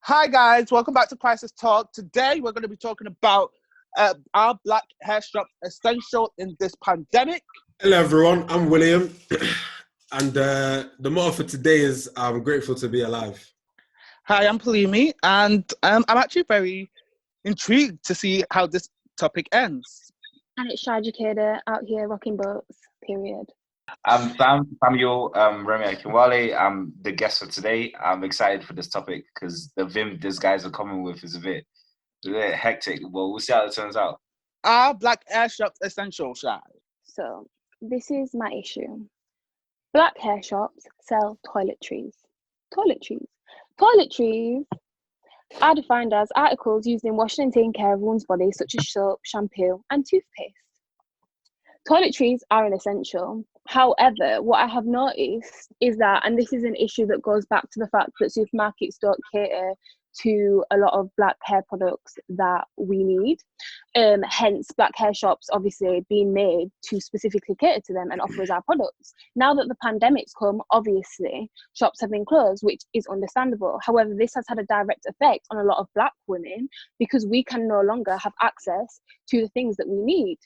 Hi guys, welcome back to Crisis Talk. Today we're going to be talking about are black hair shops essential in this pandemic? Hello, everyone. I'm William, and the motto for today is I'm grateful to be alive. Hi, I'm Palimi, and I'm actually very intrigued to see how this topic ends. And it's Shy Educator out here rocking boats, period. I'm Samuel Remy Akinwale. I'm the guest for today. I'm excited for this topic because the vim these guys are coming with is a bit hectic. Well, we'll see how it turns out. Are black hair shops essential, Shy? So, this is my issue. Black hair shops sell toiletries. Toiletries are defined as articles used in washing and taking care of one's body, such as soap, shampoo, and toothpaste. Toiletries are an essential. However, what I have noticed is that, and this is an issue that goes back to the fact that supermarkets don't cater to a lot of black hair products that we need. Hence, black hair shops obviously being made to specifically cater to them and offer us our products. Now that the pandemic's come, obviously, shops have been closed, which is understandable. However, this has had a direct effect on a lot of black women because we can no longer have access to the things that we need.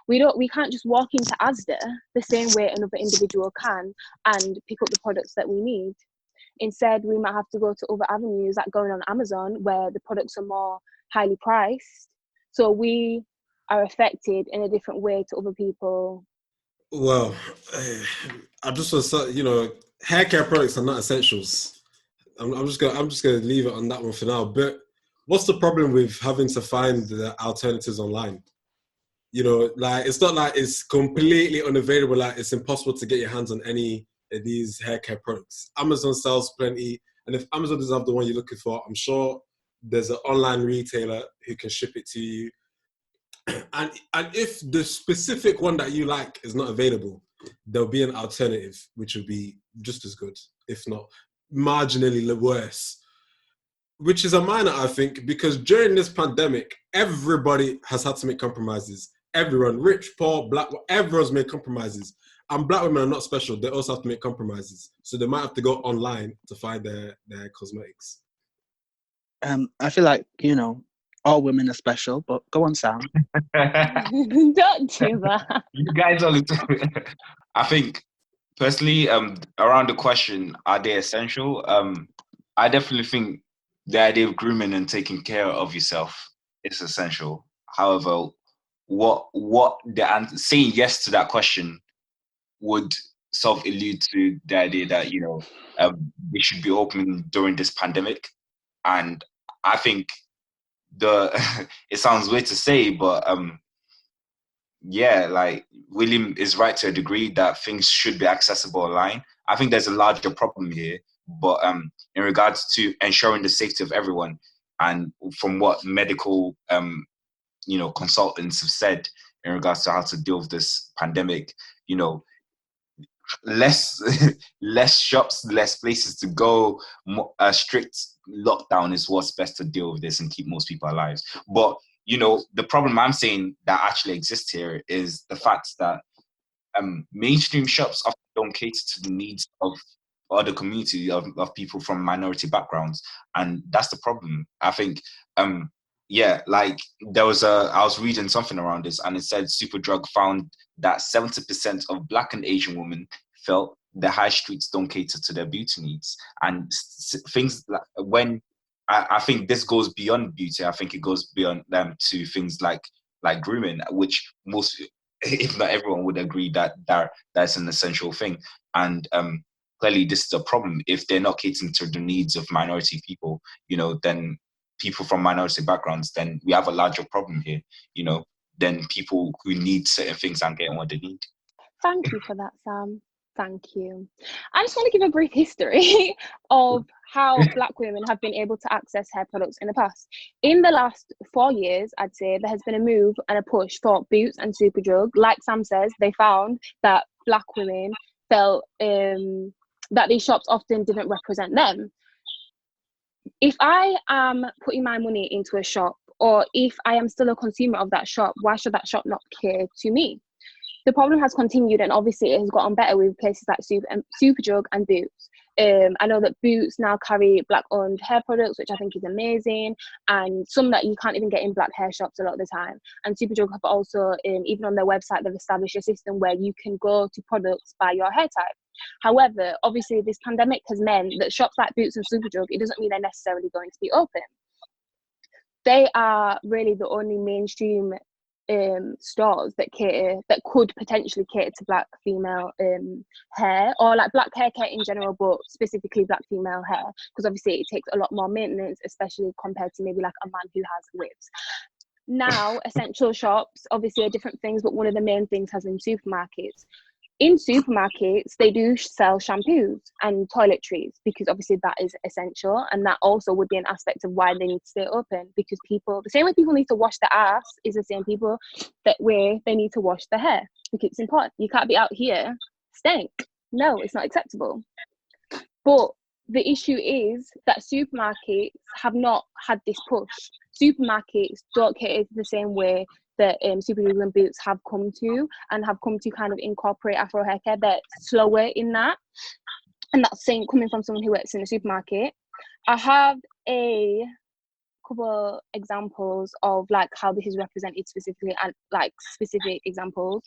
We can't just walk into Asda the same way another individual can and pick up the products that we need. Instead, we might have to go to other avenues like going on Amazon where the products are more highly priced. So we are affected in a different way to other people. Well, I just want to hair care products are not essentials. I'm just gonna leave it on that one for now. But what's the problem with having to find the alternatives online? It's not like it's completely unavailable, like it's impossible to get your hands on any of these hair care products. Amazon sells plenty, and if Amazon doesn't have the one you're looking for, I'm sure there's an online retailer who can ship it to you. And if the specific one that you like is not available, there'll be an alternative which will be just as good, if not marginally worse. Which is a minor, I think, because during this pandemic, everybody has had to make compromises. Everyone, rich, poor, black, everyone's made compromises. And black women are not special. They also have to make compromises. So they might have to go online to find their cosmetics. I feel like, all women are special, but go on, Sam. Don't do that. You guys are I think, personally, around the question, are they essential? I definitely think the idea of grooming and taking care of yourself is essential. However, saying yes to that question would sort of allude to the idea that we should be open during this pandemic, and I think it sounds weird to say, but like William is right to a degree that things should be accessible online. I think there's a larger problem here, but in regards to ensuring the safety of everyone, and from what medical consultants have said in regards to how to deal with this pandemic, less less shops, less places to go, a strict lockdown is what's best to deal with this and keep most people alive. But the problem I'm saying that actually exists here is the fact that mainstream shops often don't cater to the needs of other community of people from minority backgrounds, and that's the problem. I think like I was reading something around this, and it said Superdrug found that 70% of Black and Asian women felt the high streets don't cater to their beauty needs, and things like when I think this goes beyond beauty. I think it goes beyond them to things like grooming, which most, if not everyone, would agree that's an essential thing. And clearly, this is a problem. If they're not catering to the needs of minority people, then people from minority backgrounds, then we have a larger problem here. Then people who need certain things aren't getting what they need. Thank you for that, Sam. Thank you. I just want to give a brief history of how Black women have been able to access hair products in the past. In the last 4 years, I'd say there has been a move and a push for Boots and Superdrug. Like Sam says, they found that Black women felt that these shops often didn't represent them. If I am putting my money into a shop, or if I am still a consumer of that shop, why should that shop not care to me? The problem has continued, and obviously it has gotten better with places like Superdrug and Boots. I know that Boots now carry black-owned hair products, which I think is amazing, and some that you can't even get in black hair shops a lot of the time. And Superdrug have also, even on their website, they've established a system where you can go to products by your hair type. However, obviously, this pandemic has meant that shops like Boots and Superdrug, it doesn't mean they're necessarily going to be open. They are really the only mainstream stores that could potentially cater to black female hair, or like black hair care in general, but specifically black female hair, because obviously it takes a lot more maintenance, especially compared to maybe like a man who has wigs. Now, essential shops obviously are different things, but one of the main things has been supermarkets. In supermarkets, they do sell shampoos and toiletries, because obviously that is essential, and that also would be an aspect of why they need to stay open, because people, the same way people need to wash their ass, is the same people that way they need to wash their hair, because it's important. You can't be out here stink. No, it's not acceptable. But the issue is that supermarkets have not had this push. Supermarkets don't cater the same way that Superdrug and Boots have come to kind of incorporate Afro hair care. They're slower in that. And that's saying, coming from someone who works in a supermarket. I have a couple examples of like how this is represented specifically, and like specific examples.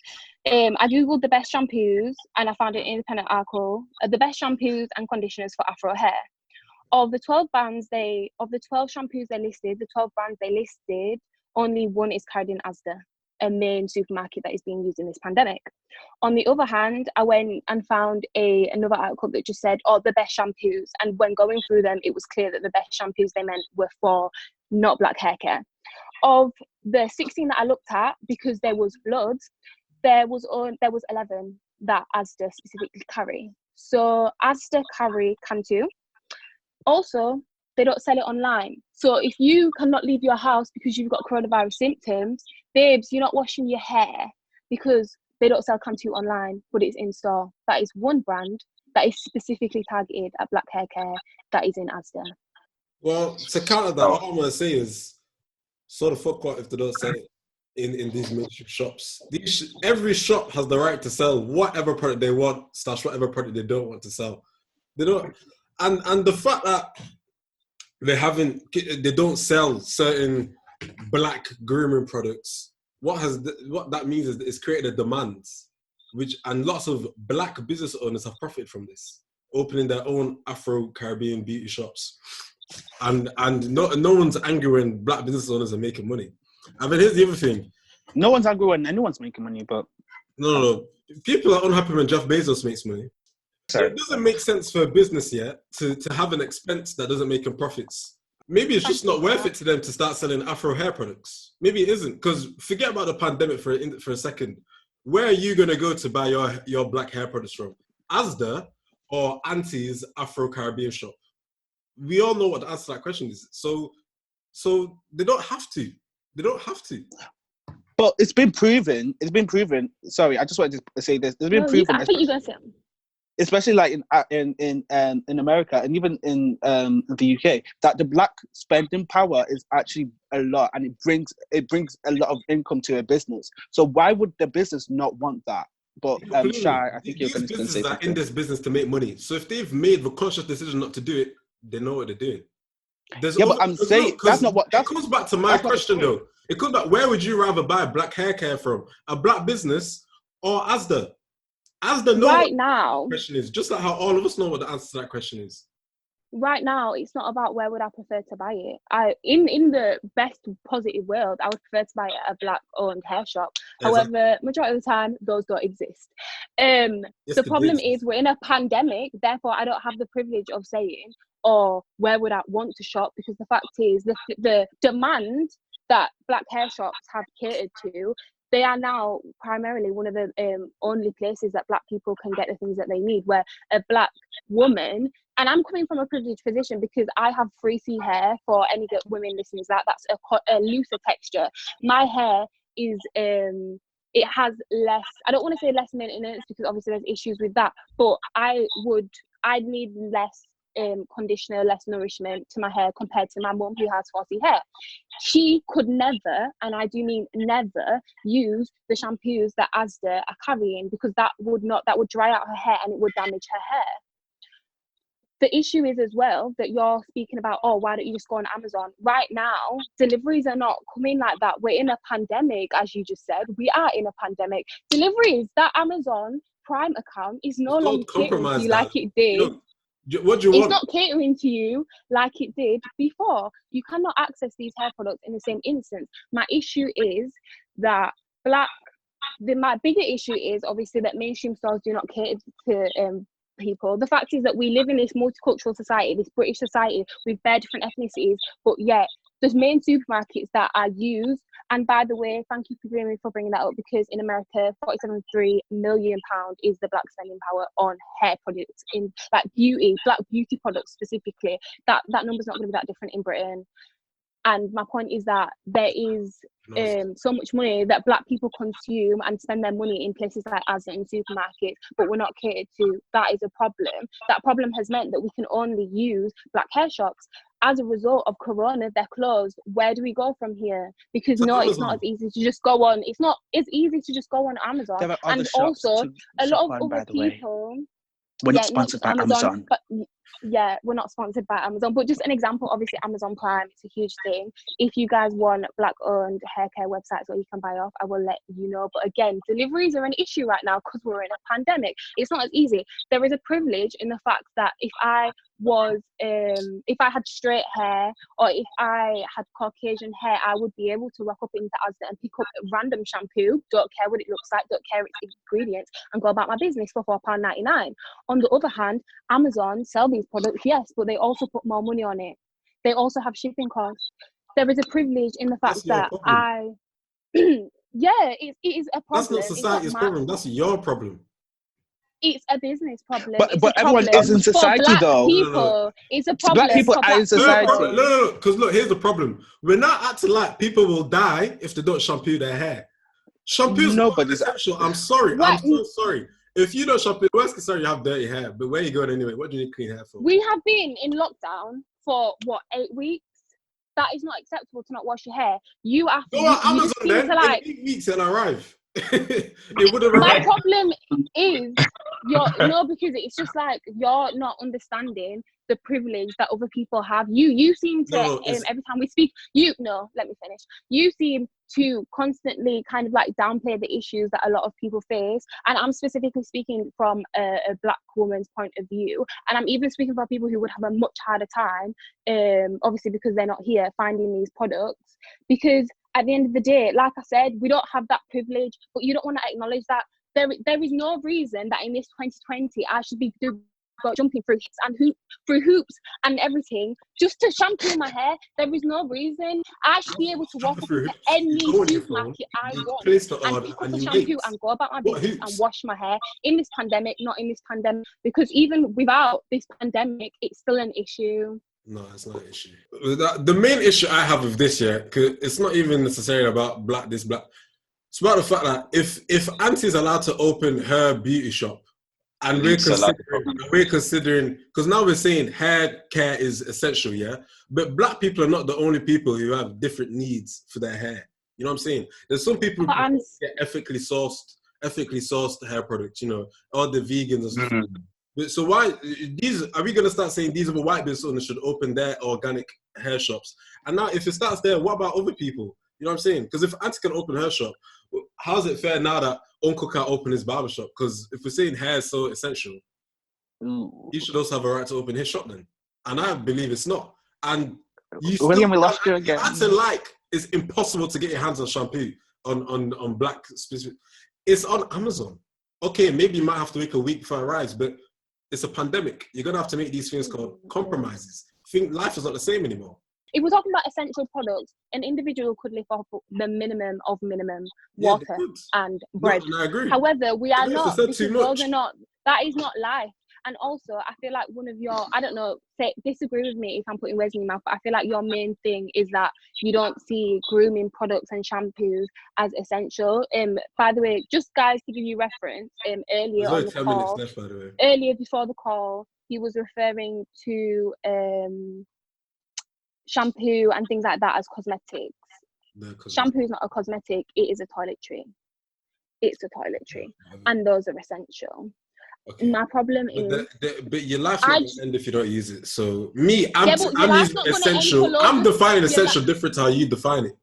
I googled the best shampoos and I found an independent article, the best shampoos and conditioners for Afro hair. Of the 12 shampoos they listed, only one is carried in Asda, a main supermarket that is being used in this pandemic. On the other hand, I went and found another article that just said, the best shampoos. And when going through them, it was clear that the best shampoos they meant were for not black hair care. Of the 16 that I looked at, because there was loads, there was 11 that Asda specifically carry. So Asda carry Cantu. Also, they don't sell it online. So if you cannot leave your house because you've got coronavirus symptoms, babes, you're not washing your hair, because they don't sell Cantu online, but it's in store. That is one brand that is specifically targeted at black hair care that is in Asda. Well, to counter that, what I'm going to say is, sort of fuck what if they don't sell it in these mainstream shops. Every shop has the right to sell whatever product they want, / whatever product they don't want to sell. They don't, and the fact that they don't sell certain black grooming products, what that means is that it's created a demand, and lots of black business owners have profited from this, opening their own Afro-Caribbean beauty shops. And no one's angry when black business owners are making money. I mean, here's the other thing. No one's angry when anyone's making money, but... No. People are unhappy when Jeff Bezos makes money. So it doesn't make sense for a business yet to have an expense that doesn't make them profits. Maybe it's just not worth it to them to start selling Afro hair products. Maybe it isn't, because forget about the pandemic for a second. Where are you going to go to buy your black hair products from? Asda or Auntie's Afro-Caribbean shop? We all know what the answer to that question is. So they don't have to. They don't have to. But it's been proven. Sorry, I just wanted to say this. It's been proven. I think you're going to say it. Especially like in America and even in the UK, that the black spending power is actually a lot, and it brings a lot of income to a business. So why would the business not want that? But Shai, I think you're going to say businesses are something. in this business to make money. So if they've made the conscious decision not to do it, they know what they're doing. But I'm saying that's not what. It comes back to my question though. It comes back. Where would you rather buy black hair care from? A black business or Asda? Asda know right what now, the question is, just like how all of us know what the answer to that question is. Right now, it's not about where would I prefer to buy it. In the best positive world, I would prefer to buy it at a black-owned hair shop. Exactly. However, majority of the time, those don't exist. The problem is we're in a pandemic, therefore I don't have the privilege of saying, where would I want to shop? Because the fact is, the demand that black hair shops have catered to, they are now primarily one of the only places that black people can get the things that they need, where a black woman, and I'm coming from a privileged position because I have 3C hair. For any women listening to that's a looser texture. My hair is, it has less, I don't want to say less maintenance because obviously there's issues with that, but I'd need less conditioner, less nourishment to my hair compared to my mum who has 4C hair. She could never, and I do mean never, use the shampoos that Asda are carrying because that would dry out her hair and it would damage her hair. the issue is as well that you're speaking about, oh, why don't you just go on Amazon? Right now, deliveries are not coming like that. We're in a pandemic, as you just said. We are in a pandemic. Deliveries, that Amazon Prime account is no Don't longer catering to compromise you that. like it did. What do you It's want? not catering to you like it did before. You cannot access these hair products in the same instance. My issue is that my bigger issue is obviously that mainstream stores do not cater to people. The fact is that we live in this multicultural society, this British society with bare different ethnicities, but yet there's main supermarkets that are used. And by the way, thank you for bringing that up, because in America, £47.3 million is the black spending power on hair products, in like black beauty products specifically. That number's not going to be that different in Britain. And my point is that there is so much money that black people consume and spend their money in places like Asda and supermarkets, but we're not catered to. That is a problem. That problem has meant that we can only use black hair shops. As a result of Corona, they're closed. Where do we go from here? Because no, it's not as easy to just go on. It's not as easy to just go on Amazon. There are other And shops also, to a shop lot of on, by other the way. people. We're not sponsored by Amazon. But yeah, we're not sponsored by Amazon, but just an example, obviously Amazon Prime, it's a huge thing. If you guys want black owned hair care websites where you can buy off, I will let you know. But again, deliveries are an issue right now because we're in a pandemic. It's not as easy. There is a privilege in the fact that if I had straight hair, or if I had Caucasian hair, I would be able to rock up into Asda and pick up random shampoo, don't care what it looks like, don't care its ingredients, and go about my business for £4.99. On the other hand, Amazon sell these products, yes, but they also put more money on it. They also have shipping costs. There is a privilege in the fact that it is a problem. That's not society's problem. That's your problem. It's a business problem. But everyone is in society, though. People, it's a problem. Black people are in society. No. Because look, here's the problem. We're not acting like people will die if they don't shampoo their hair. Shampoo's Nobody's essential. I'm sorry. I'm so sorry. If you don't shampoo, worst case scenario, you have dirty hair. But where are you going anyway? What do you need clean hair for? We have been in lockdown for 8 weeks. That is not acceptable to not wash your hair. You have to go on Amazon then. In 8 weeks and arrive. It would have arrived. My problem is because it's just like you're not understanding the privilege that other people have. You seem to every time we speak, let me finish. You seem to constantly kind of like downplay the issues that a lot of people face, and I'm specifically speaking from a black woman's point of view, and I'm even speaking for people who would have a much harder time, obviously because they're not here, finding these products, because at the end of the day, like I said, we don't have that privilege, but you don't want to acknowledge that there is no reason that in this 2020 I should be jumping through hoops and everything just to shampoo my hair. There is no reason. I should be able to walk up into any supermarket I want and pick up a shampoo and go about my business and wash my hair in this pandemic, not in this pandemic, because even without this pandemic, it's still an issue. No, it's not an issue. The main issue I have with this year, because it's not even necessarily about black. It's about the fact that if Auntie's allowed to open her beauty shop, and we're considering, because now we're saying hair care is essential, yeah? But black people are not the only people who have different needs for their hair. You know what I'm saying? There's some people who get ethically sourced hair products, all the vegans and stuff. So why are we going to start saying these are the white business owners should open their organic hair shops? And now if it starts there, what about other people? You know what I'm saying? Because if Auntie can open her shop, how's it fair now that Uncle can't open his barbershop? Because if we're saying hair is so essential, he should also have a right to open his shop then. And I believe it's not. And William, we lost you again. Acting like it's impossible to get your hands on shampoo on black specific. It's on Amazon. Okay, maybe you might have to wait a week before it arrives, but it's a pandemic. You're going to have to make these things called compromises. I think life is not the same anymore. If we're talking about essential products, an individual could live off the minimum of minimum, water and bread. No, I agree. However, we are not, because those are not, that is not life. And also, I feel like one of your, I don't know, disagree with me if I'm putting words in your mouth, but I feel like your main thing is that you don't see grooming products and shampoos as essential. By the way, just guys to give you reference, earlier on the call, left, by the way. Earlier before the call, he was referring to shampoo and things like that as cosmetics. Shampoo is not a cosmetic, it is a toiletry. It's a toiletry, and those are essential. Okay. My problem is, But your life's I not j- gonna end if you don't use it. So me, yeah, but your I'm life's using not gonna end for essential. loads I'm of defining your essential different to how you define it.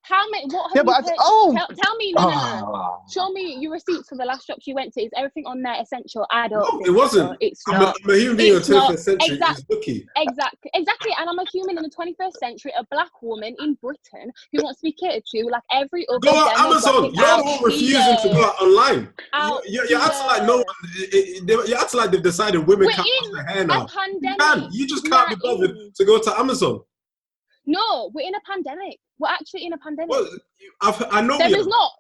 How many? What have Yeah, you but purchased? oh, Tell me. No. ah. Show me your receipts for the last shops you went to. Is everything on there essential? I don't No, think it so. wasn't. It's I'm not. a human being in the It's not. 21st century. It's lucky. Exactly. And I'm a human in the 21st century, a black woman in Britain who wants to be catered to like every other Go on Amazon. demographic You're out the one refusing to here. go out online. Out You're acting like no one. You're acting like they've decided women We're can't wash in their hair a now. You can. pandemic. You just We can't are be bothered in. to go to Amazon. No, we're in a pandemic. We're actually in a pandemic. Well, I know There we is are. not.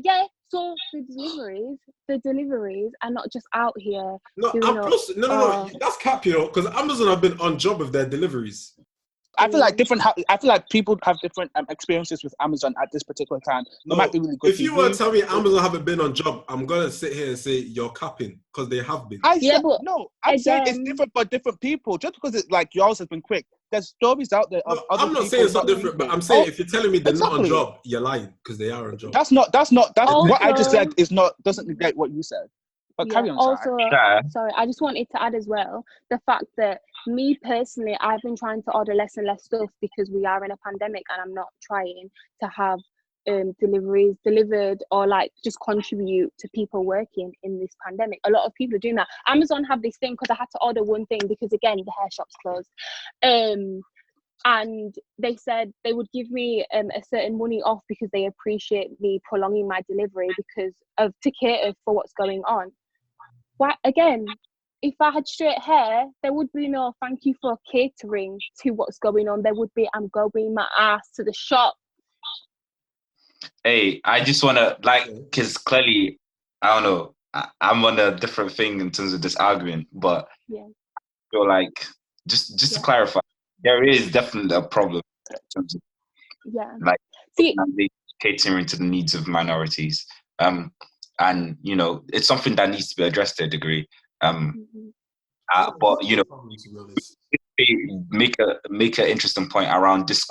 Yeah. So the deliveries are not just out here No, doing up. plus, no. That's cap, you know, because Amazon have been on job with their deliveries. I feel like I feel like people have different experiences with Amazon at this particular time. It might be really good. If you were to tell me Amazon haven't been on job, I'm gonna sit here and say you're capping because they have been. I'm saying it's again- different for different people. Just because it's like yours has been quick, there's stories out there of No, other I'm not people saying it's not that different, people- but I'm saying Oh, if you're telling me they're not on exactly. job, you're lying because they are on job. That's what I just Also- said is not doesn't negate what you said. But carry on. Also, Yeah. sorry, I just wanted to add as well the fact that me personally, I've been trying to order less and less stuff because we are in a pandemic, and I'm not trying to have deliveries delivered or like just contribute to people working in this pandemic. A lot of people are doing that. Amazon have this thing because I had to order one thing because again the hair shop's closed. And they said they would give me a certain money off because they appreciate me prolonging my delivery because of to cater for what's going on. Why again? If I had straight hair, there would be no thank you for catering to what's going on. There would be I'm going my ass to the shop. Hey, I just want to, because clearly, I don't know, I'm on a different thing in terms of this argument, but Yeah. I feel like, just to clarify, there is definitely a problem in terms of like See, catering to the needs of minorities. And, you know, it's something that needs to be addressed to a degree. But, you know, make an interesting point around this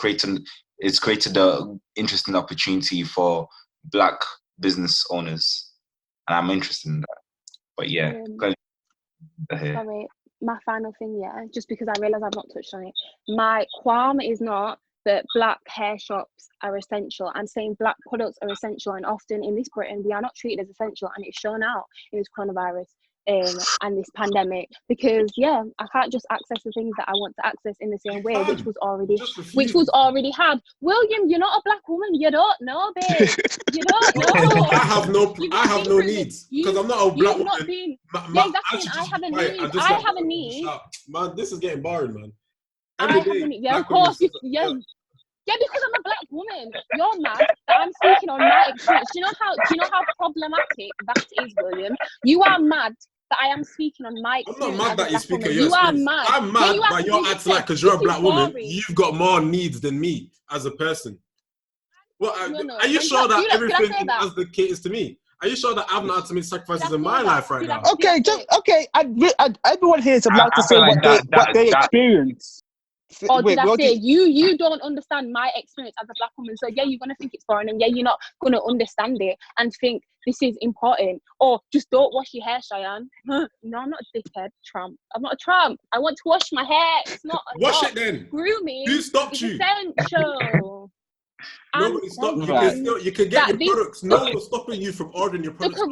it's created an interesting opportunity for Black business owners, and I'm interested in that. But yeah, sorry, my final thing, just because I realise I've not touched on it. My qualm is not that Black hair shops are essential. I'm saying Black products are essential, and often in this Britain, we are not treated as essential, and it's shown out in this coronavirus and this pandemic because I can't just access the things that I want to access in the same way, which was already had. William, you're not a Black woman. You don't know, babe. You don't know. I have no needs because I'm not a Black woman. Not been, exactly. I have a need. I have a need. Man, this is getting boring, man. I have a need. Yeah, of course. Yeah, because I'm a Black woman. You're mad that I'm speaking on my experience. Do you know how problematic that is, William? You are mad that I am speaking on my experience. I'm not mad that you speak on your experience. You are mad. I'm mad that you're acting like because you're a Black woman, you've got more needs than me as a person. Well, are you sure that everything as the caters to me? Are you sure that I've not had to make sacrifices in my life right now? Okay. Everyone here is allowed to say what they experience. Or did I say you don't understand my experience as a Black woman? So you're gonna think it's boring, and you're not gonna understand it and think this is important. Or just don't wash your hair, Cheyenne. No, I'm not a dickhead tramp. I'm not a tramp. I want to wash my hair. It's not. Wash it then. Grooming. Who stopped you? Essential. Nobody stopped you. You can get your products. No one's stopping you from ordering your products. The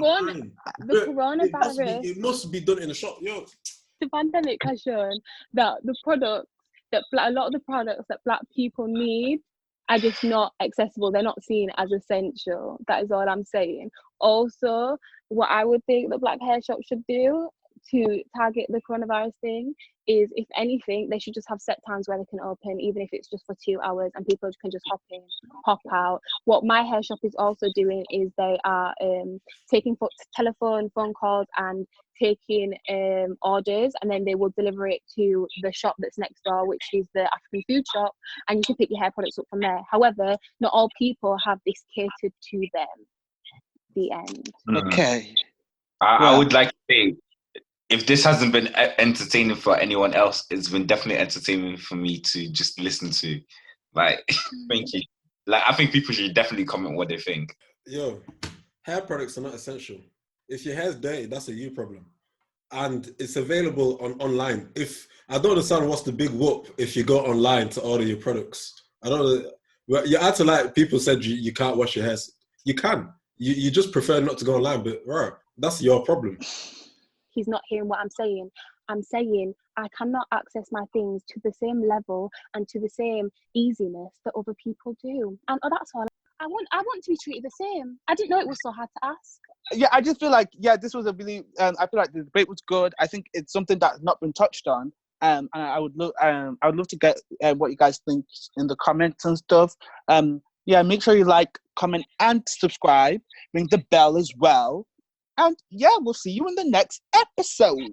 coronavirus. It must be done in a shop. The pandemic has shown that the products that a lot of the products that Black people need are just not accessible. They're not seen as essential. That is all I'm saying. Also, what I would think that Black hair shops should do to target the coronavirus thing is, if anything, they should just have set times where they can open, even if it's just for 2 hours, and people can just hop in, hop out. What my hair shop is also doing is they are taking phone calls and taking orders, and then they will deliver it to the shop that's next door, which is the African food shop, and you can pick your hair products up from there. However, not all people have this catered to them. The end. Okay. I would like to say, if this hasn't been entertaining for anyone else, it's been definitely entertaining for me to just listen to. Like, thank you. Like, I think people should definitely comment what they think. Hair products are not essential. If your hair's dirty, that's a you problem. And it's available online. If I don't understand what's the big whoop if you go online to order your products. I don't know. Well, you acting like people said you can't wash your hair. You can. You just prefer not to go online, but right, that's your problem. He's not hearing what I'm saying. I'm saying I cannot access my things to the same level and to the same easiness that other people do. And that's all. I want to be treated the same. I didn't know it was so hard to ask. Yeah, I just feel like, this was a really, I feel like the debate was good. I think it's something that's not been touched on. And I would love to get what you guys think in the comments and stuff. Make sure you like, comment, and subscribe. Ring the bell as well. And we'll see you in the next episode.